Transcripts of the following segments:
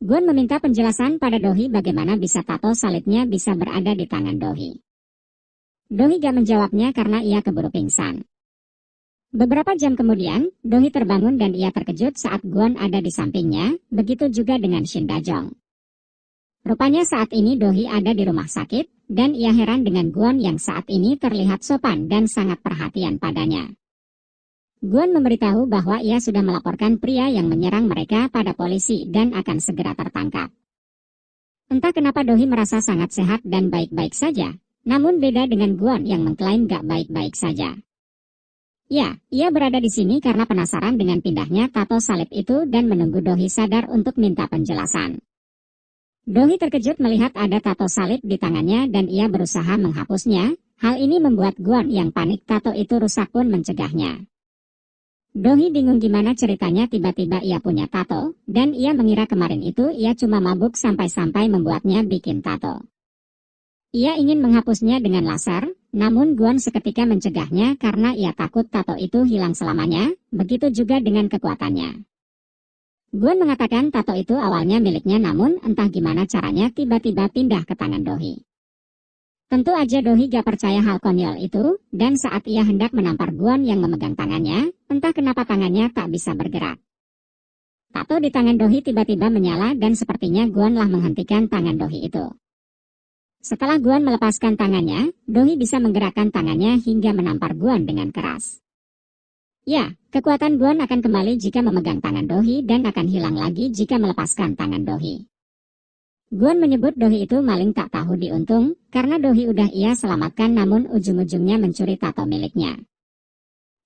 Gun meminta penjelasan pada Dohee bagaimana bisa tato salibnya bisa berada di tangan Dohee. Dohee gak menjawabnya karena ia keburu pingsan. Beberapa jam kemudian, Dohee terbangun dan ia terkejut saat Gun ada di sampingnya, begitu juga dengan Shin Da-jong. Rupanya saat ini Dohee ada di rumah sakit, dan ia heran dengan Gun yang saat ini terlihat sopan dan sangat perhatian padanya. Gun memberitahu bahwa ia sudah melaporkan pria yang menyerang mereka pada polisi dan akan segera tertangkap. Entah kenapa Dohee merasa sangat sehat dan baik-baik saja, namun beda dengan Gun yang mengklaim gak baik-baik saja. Ya, ia berada di sini karena penasaran dengan pindahnya tato salib itu dan menunggu Dohee sadar untuk minta penjelasan. Dohee terkejut melihat ada tato salib di tangannya dan ia berusaha menghapusnya. Hal ini membuat Gun yang panik tato itu rusak pun mencegahnya. Dohee bingung gimana ceritanya tiba-tiba ia punya tato, dan ia mengira kemarin itu ia cuma mabuk sampai-sampai membuatnya bikin tato. Ia ingin menghapusnya dengan laser, namun Gun seketika mencegahnya karena ia takut tato itu hilang selamanya, begitu juga dengan kekuatannya. Gun mengatakan tato itu awalnya miliknya namun entah gimana caranya tiba-tiba pindah ke tangan Dohee. Tentu aja Dohee gak percaya hal konyol itu, dan saat ia hendak menampar Gun yang memegang tangannya, entah kenapa tangannya tak bisa bergerak. Tato di tangan Dohee tiba-tiba menyala dan sepertinya Gun lah menghentikan tangan Dohee itu. Setelah Gun melepaskan tangannya, Dohee bisa menggerakkan tangannya hingga menampar Gun dengan keras. Ya, kekuatan Gun akan kembali jika memegang tangan Dohee dan akan hilang lagi jika melepaskan tangan Dohee. Gun menyebut Dohee itu maling tak tahu diuntung, karena Dohee udah ia selamatkan namun ujung-ujungnya mencuri tato miliknya.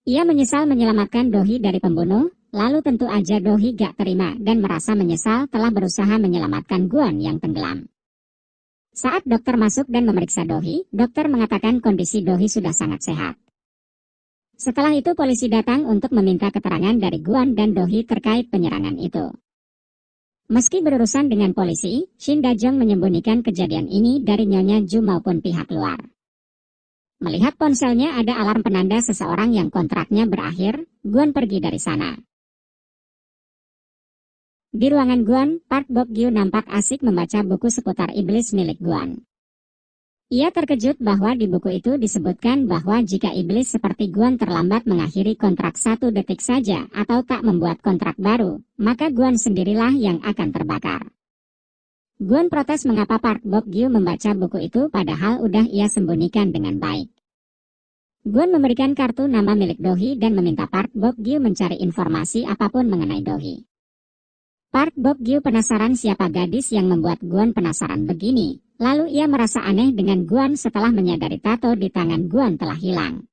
Ia menyesal menyelamatkan Dohee dari pembunuh, lalu tentu aja Dohee gak terima dan merasa menyesal telah berusaha menyelamatkan Gun yang tenggelam. Saat dokter masuk dan memeriksa Dohee, dokter mengatakan kondisi Dohee sudah sangat sehat. Setelah itu polisi datang untuk meminta keterangan dari Gun dan Dohee terkait penyerangan itu. Meski berurusan dengan polisi, Shin Da-jong menyembunyikan kejadian ini dari Nyonya Ju maupun pihak luar. Melihat ponselnya ada alarm penanda seseorang yang kontraknya berakhir, Gun pergi dari sana. Di ruangan Gun, Park Bok-gyu nampak asik membaca buku seputar iblis milik Gun. Ia terkejut bahwa di buku itu disebutkan bahwa jika iblis seperti Gun terlambat mengakhiri kontrak 1 detik saja atau tak membuat kontrak baru, maka Gun sendirilah yang akan terbakar. Gun protes mengapa Park Bok-gyu membaca buku itu padahal udah ia sembunyikan dengan baik. Gun memberikan kartu nama milik Dohee dan meminta Park Bok-gyu mencari informasi apapun mengenai Dohee. Park Bok-gyu penasaran siapa gadis yang membuat Gun penasaran begini. Lalu ia merasa aneh dengan Gun setelah menyadari tato di tangan Gun telah hilang.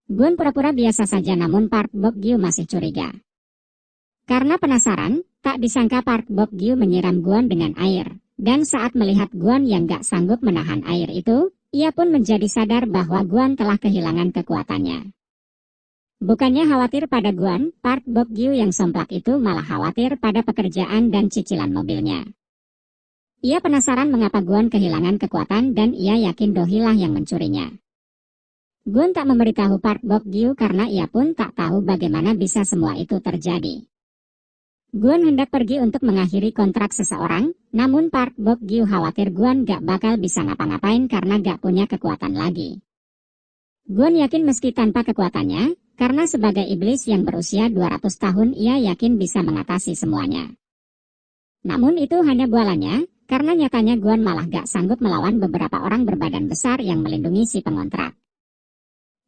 Gun pura-pura biasa saja namun Park Bok-gyu masih curiga. Karena penasaran, tak disangka Park Bok-gyu menyiram Gun dengan air. Dan saat melihat Gun yang gak sanggup menahan air itu, ia pun menjadi sadar bahwa Gun telah kehilangan kekuatannya. Bukannya khawatir pada Gun, Park Bok-gyu yang somplak itu malah khawatir pada pekerjaan dan cicilan mobilnya. Ia penasaran mengapa Gun kehilangan kekuatan dan ia yakin Dohee lah yang mencurinya. Gun tak memberitahu Park Bok-gyu karena ia pun tak tahu bagaimana bisa semua itu terjadi. Gun hendak pergi untuk mengakhiri kontrak seseorang, namun Park Bok-gyu khawatir Gun gak bakal bisa ngapa-ngapain karena gak punya kekuatan lagi. Gun yakin meski tanpa kekuatannya, karena sebagai iblis yang berusia 200 tahun ia yakin bisa mengatasi semuanya. Namun itu hanya bualannya. Karena nyatanya Gun malah gak sanggup melawan beberapa orang berbadan besar yang melindungi si pengontrak.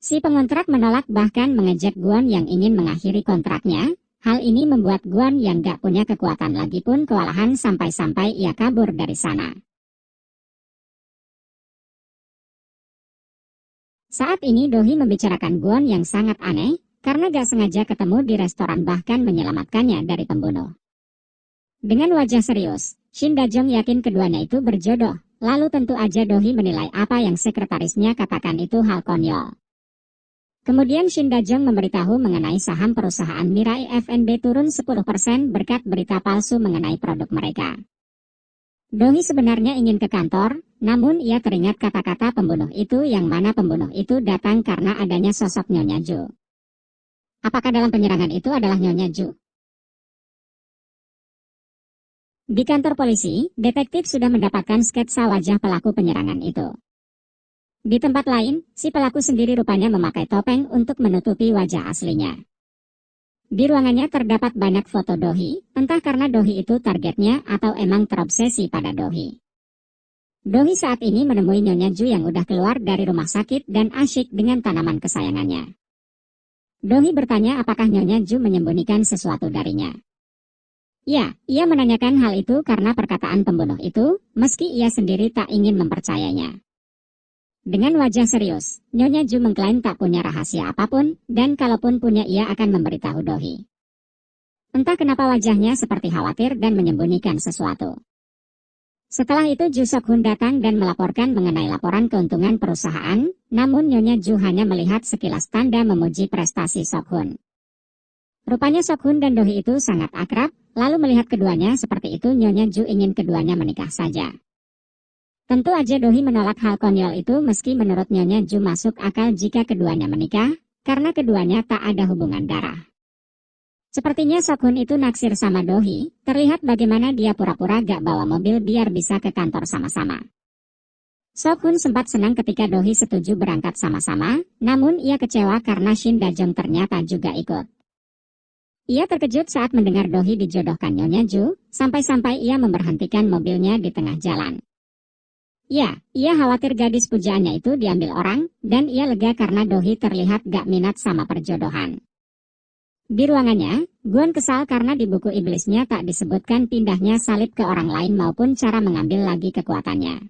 Si pengontrak menolak bahkan mengejek Gun yang ingin mengakhiri kontraknya. Hal ini membuat Gun yang gak punya kekuatan lagi pun kewalahan sampai-sampai ia kabur dari sana. Saat ini Dohee membicarakan Gun yang sangat aneh karena gak sengaja ketemu di restoran bahkan menyelamatkannya dari pembunuh. Dengan wajah serius, Shin Da-jong yakin keduanya itu berjodoh, lalu tentu aja Dohee menilai apa yang sekretarisnya katakan itu hal konyol. Kemudian Shin Da-jong memberitahu mengenai saham perusahaan Mirai FNB turun 10% berkat berita palsu mengenai produk mereka. Dohee sebenarnya ingin ke kantor, namun ia teringat kata-kata pembunuh itu yang mana pembunuh itu datang karena adanya sosok Nyonya Ju. Apakah dalam penyerangan itu adalah Nyonya Ju? Di kantor polisi, detektif sudah mendapatkan sketsa wajah pelaku penyerangan itu. Di tempat lain, si pelaku sendiri rupanya memakai topeng untuk menutupi wajah aslinya. Di ruangannya terdapat banyak foto Dohi, entah karena Dohi itu targetnya atau emang terobsesi pada Dohi. Dohi saat ini menemui Nyonya Ju yang udah keluar dari rumah sakit dan asyik dengan tanaman kesayangannya. Dohi bertanya apakah Nyonya Ju menyembunyikan sesuatu darinya. Ya, ia menanyakan hal itu karena perkataan pembunuh itu, meski ia sendiri tak ingin mempercayainya. Dengan wajah serius, Nyonya Ju mengklaim tak punya rahasia apapun, dan kalaupun punya ia akan memberitahu Dohi. Entah kenapa wajahnya seperti khawatir dan menyembunyikan sesuatu. Setelah itu Ju Sok-hun datang dan melaporkan mengenai laporan keuntungan perusahaan, namun Nyonya Ju hanya melihat sekilas tanda memuji prestasi Sok-hun. Rupanya Sok-hun dan Dohi itu sangat akrab, lalu melihat keduanya seperti itu Nyonya Ju ingin keduanya menikah saja. Tentu aja Dohi menolak hal konyol itu meski menurut Nyonya Ju masuk akal jika keduanya menikah, karena keduanya tak ada hubungan darah. Sepertinya Sok-hun itu naksir sama Dohi, terlihat bagaimana dia pura-pura gak bawa mobil biar bisa ke kantor sama-sama. Sok-hun sempat senang ketika Dohi setuju berangkat sama-sama, namun ia kecewa karena Shin Da-jong ternyata juga ikut. Ia terkejut saat mendengar Dohi dijodohkan Nyonya Ju, sampai-sampai ia memberhentikan mobilnya di tengah jalan. Ya, ia khawatir gadis pujaannya itu diambil orang, dan ia lega karena Dohi terlihat gak minat sama perjodohan. Di ruangannya, Gwon kesal karena di buku iblisnya tak disebutkan pindahnya salib ke orang lain maupun cara mengambil lagi kekuatannya.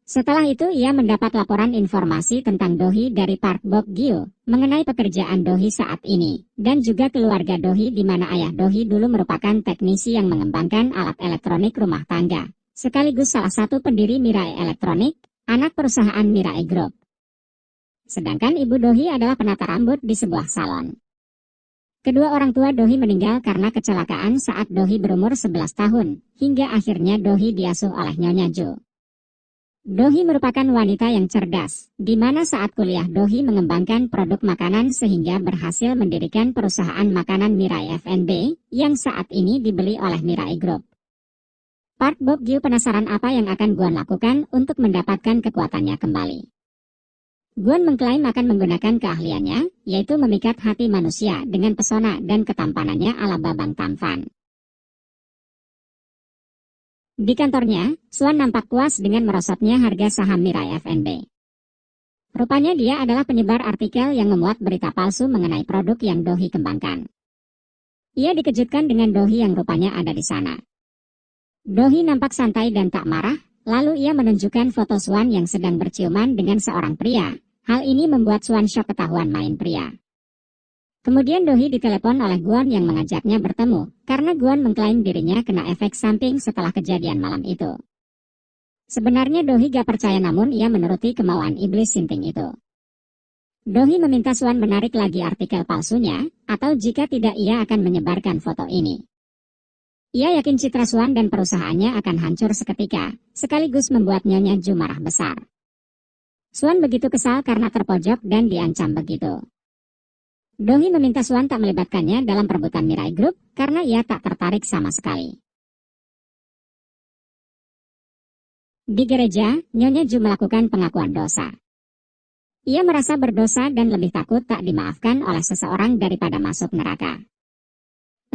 Setelah itu ia mendapat laporan informasi tentang Dohi dari Park Bok-gyu, mengenai pekerjaan Dohi saat ini, dan juga keluarga Dohi di mana ayah Dohi dulu merupakan teknisi yang mengembangkan alat elektronik rumah tangga. Sekaligus salah satu pendiri Mirai Elektronik, anak perusahaan Mirai Group. Sedangkan ibu Dohi adalah penata rambut di sebuah salon. Kedua orang tua Dohi meninggal karena kecelakaan saat Dohi berumur 11 tahun, hingga akhirnya Dohi diasuh oleh Nyonya Ju. Dohi merupakan wanita yang cerdas, di mana saat kuliah Dohi mengembangkan produk makanan sehingga berhasil mendirikan perusahaan makanan Mirai F&B, yang saat ini dibeli oleh Mirai Group. Park Bok-gyu penasaran apa yang akan Gwon lakukan untuk mendapatkan kekuatannya kembali. Gwon mengklaim akan menggunakan keahliannya, yaitu memikat hati manusia dengan pesona dan ketampanannya ala Babang Tampan. Di kantornya, Swan nampak puas dengan merosotnya harga saham Mirai F&B. Rupanya dia adalah penyebar artikel yang memuat berita palsu mengenai produk yang Dohi kembangkan. Ia dikejutkan dengan Dohi yang rupanya ada di sana. Dohi nampak santai dan tak marah, lalu ia menunjukkan foto Swan yang sedang berciuman dengan seorang pria. Hal ini membuat Swan syok ketahuan main pria. Kemudian Dohi ditelepon oleh Gwon yang mengajaknya bertemu, karena Gwon mengklaim dirinya kena efek samping setelah kejadian malam itu. Sebenarnya Dohi gak percaya namun ia menuruti kemauan iblis sinting itu. Dohi meminta Swan menarik lagi artikel palsunya, atau jika tidak ia akan menyebarkan foto ini. Ia yakin citra Swan dan perusahaannya akan hancur seketika, sekaligus membuat Nyonya Ju marah besar. Swan begitu kesal karena terpojok dan diancam begitu. Dohi meminta Swan tak melibatkannya dalam perebutan Mirai Group, karena ia tak tertarik sama sekali. Di gereja, Nyonya Ju melakukan pengakuan dosa. Ia merasa berdosa dan lebih takut tak dimaafkan oleh seseorang daripada masuk neraka.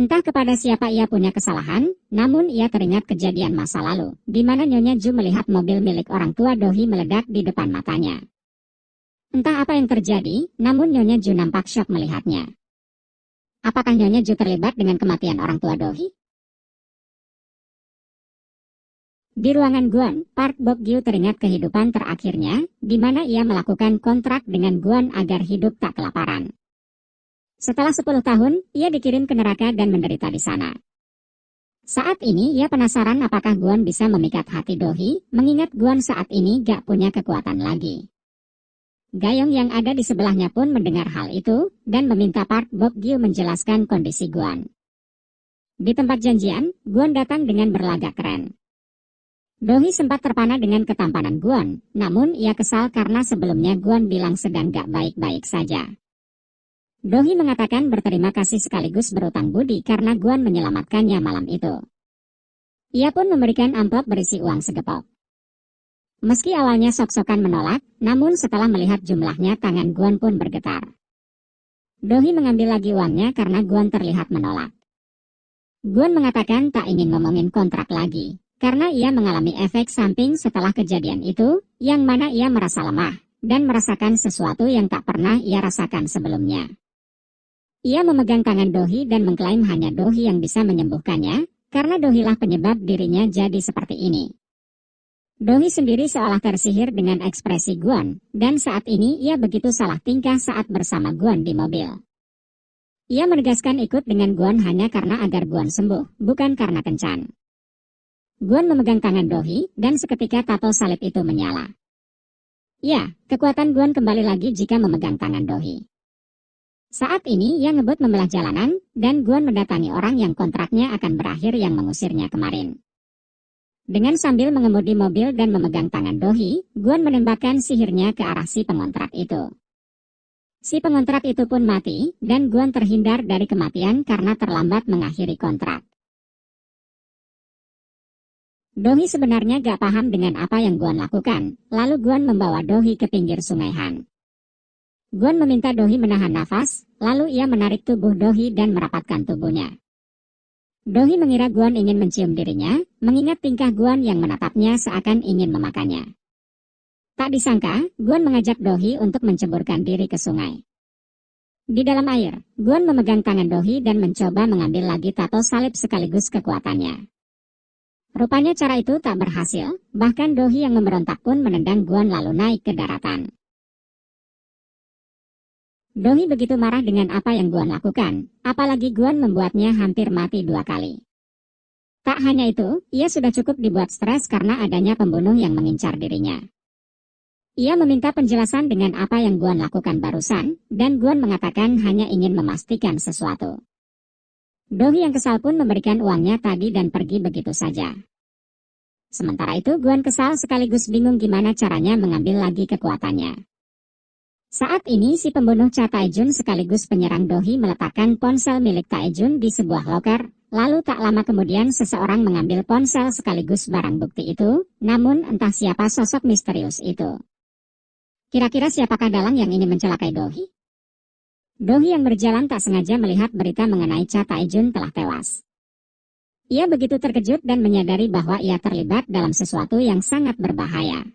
Entah kepada siapa ia punya kesalahan, namun ia teringat kejadian masa lalu, di mana Nyonya Ju melihat mobil milik orang tua Dohi meledak di depan matanya. Entah apa yang terjadi, namun Nyonya Ju nampak syok melihatnya. Apakah Nyonya Ju terlibat dengan kematian orang tua Dohi? Di ruangan Gwon, Park Bok-gyu teringat kehidupan terakhirnya, di mana ia melakukan kontrak dengan Gwon agar hidup tak kelaparan. Setelah 10 tahun, ia dikirim ke neraka dan menderita di sana. Saat ini ia penasaran apakah Gwon bisa memikat hati Dohi, mengingat Gwon saat ini gak punya kekuatan lagi. Gayong yang ada di sebelahnya pun mendengar hal itu, dan meminta Park Bok-gyu menjelaskan kondisi Gwon. Di tempat janjian, Gwon datang dengan berlagak keren. Dohi sempat terpana dengan ketampanan Gwon, namun ia kesal karena sebelumnya Gwon bilang sedang gak baik-baik saja. Dohi mengatakan berterima kasih sekaligus berutang budi karena Gwon menyelamatkannya malam itu. Ia pun memberikan amplop berisi uang segepok. Meski awalnya sok-sokan menolak, namun setelah melihat jumlahnya tangan Guan pun bergetar. Dohi mengambil lagi uangnya karena Guan terlihat menolak. Guan mengatakan tak ingin ngomongin kontrak lagi, karena ia mengalami efek samping setelah kejadian itu, yang mana ia merasa lemah, dan merasakan sesuatu yang tak pernah ia rasakan sebelumnya. Ia memegang tangan Dohi dan mengklaim hanya Dohi yang bisa menyembuhkannya, karena Dohilah penyebab dirinya jadi seperti ini. Dohi sendiri seolah tersihir dengan ekspresi Guan, dan saat ini ia begitu salah tingkah saat bersama Guan di mobil. Ia menegaskan ikut dengan Guan hanya karena agar Guan sembuh, bukan karena kencan. Guan memegang tangan Dohi, dan seketika tato salib itu menyala. Ya, kekuatan Guan kembali lagi jika memegang tangan Dohi. Saat ini ia ngebut membelah jalanan, dan Guan mendatangi orang yang kontraknya akan berakhir yang mengusirnya kemarin. Dengan sambil mengemudi mobil dan memegang tangan Dohi, Guan menembakkan sihirnya ke arah si pengontrak itu. Si pengontrak itu pun mati, dan Guan terhindar dari kematian karena terlambat mengakhiri kontrak. Dohi sebenarnya gak paham dengan apa yang Guan lakukan, lalu Guan membawa Dohi ke pinggir sungai Han. Guan meminta Dohi menahan nafas, lalu ia menarik tubuh Dohi dan merapatkan tubuhnya. Dohi mengira Guan ingin mencium dirinya, mengingat tingkah Guan yang menatapnya seakan ingin memakannya. Tak disangka, Guan mengajak Dohi untuk menceburkan diri ke sungai. Di dalam air, Guan memegang tangan Dohi dan mencoba mengambil lagi tato salib sekaligus kekuatannya. Rupanya cara itu tak berhasil, bahkan Dohi yang memberontak pun menendang Guan lalu naik ke daratan. Dohi begitu marah dengan apa yang Guan lakukan, apalagi Guan membuatnya hampir mati 2 kali. Tak hanya itu, ia sudah cukup dibuat stres karena adanya pembunuh yang mengincar dirinya. Ia meminta penjelasan dengan apa yang Guan lakukan barusan, dan Guan mengatakan hanya ingin memastikan sesuatu. Dohi yang kesal pun memberikan uangnya tadi dan pergi begitu saja. Sementara itu Guan kesal sekaligus bingung gimana caranya mengambil lagi kekuatannya. Saat ini si pembunuh Cha Taejun sekaligus penyerang Dohi meletakkan ponsel milik Taejun di sebuah loker, lalu tak lama kemudian seseorang mengambil ponsel sekaligus barang bukti itu, namun entah siapa sosok misterius itu. Kira-kira siapakah dalang yang ingin mencelakai Dohi? Dohi yang berjalan tak sengaja melihat berita mengenai Cha Taejun telah tewas. Ia begitu terkejut dan menyadari bahwa ia terlibat dalam sesuatu yang sangat berbahaya.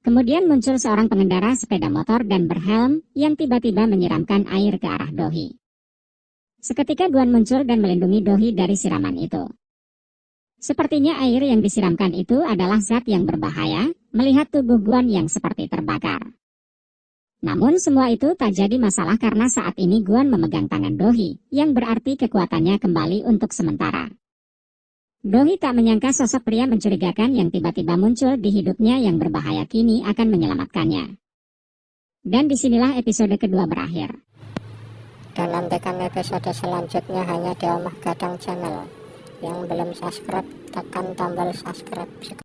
Kemudian muncul seorang pengendara sepeda motor dan berhelm yang tiba-tiba menyiramkan air ke arah Dohi. Seketika Guan muncul dan melindungi Dohi dari siraman itu. Sepertinya air yang disiramkan itu adalah zat yang berbahaya, melihat tubuh Guan yang seperti terbakar. Namun semua itu tak jadi masalah karena saat ini Guan memegang tangan Dohi, yang berarti kekuatannya kembali untuk sementara. Dohi tak menyangka sosok pria mencurigakan yang tiba-tiba muncul di hidupnya yang berbahaya kini akan menyelamatkannya. Dan disinilah episode kedua berakhir. Dan nantikan episode selanjutnya hanya di Omah Gadang Channel. Yang belum subscribe, tekan tombol subscribe.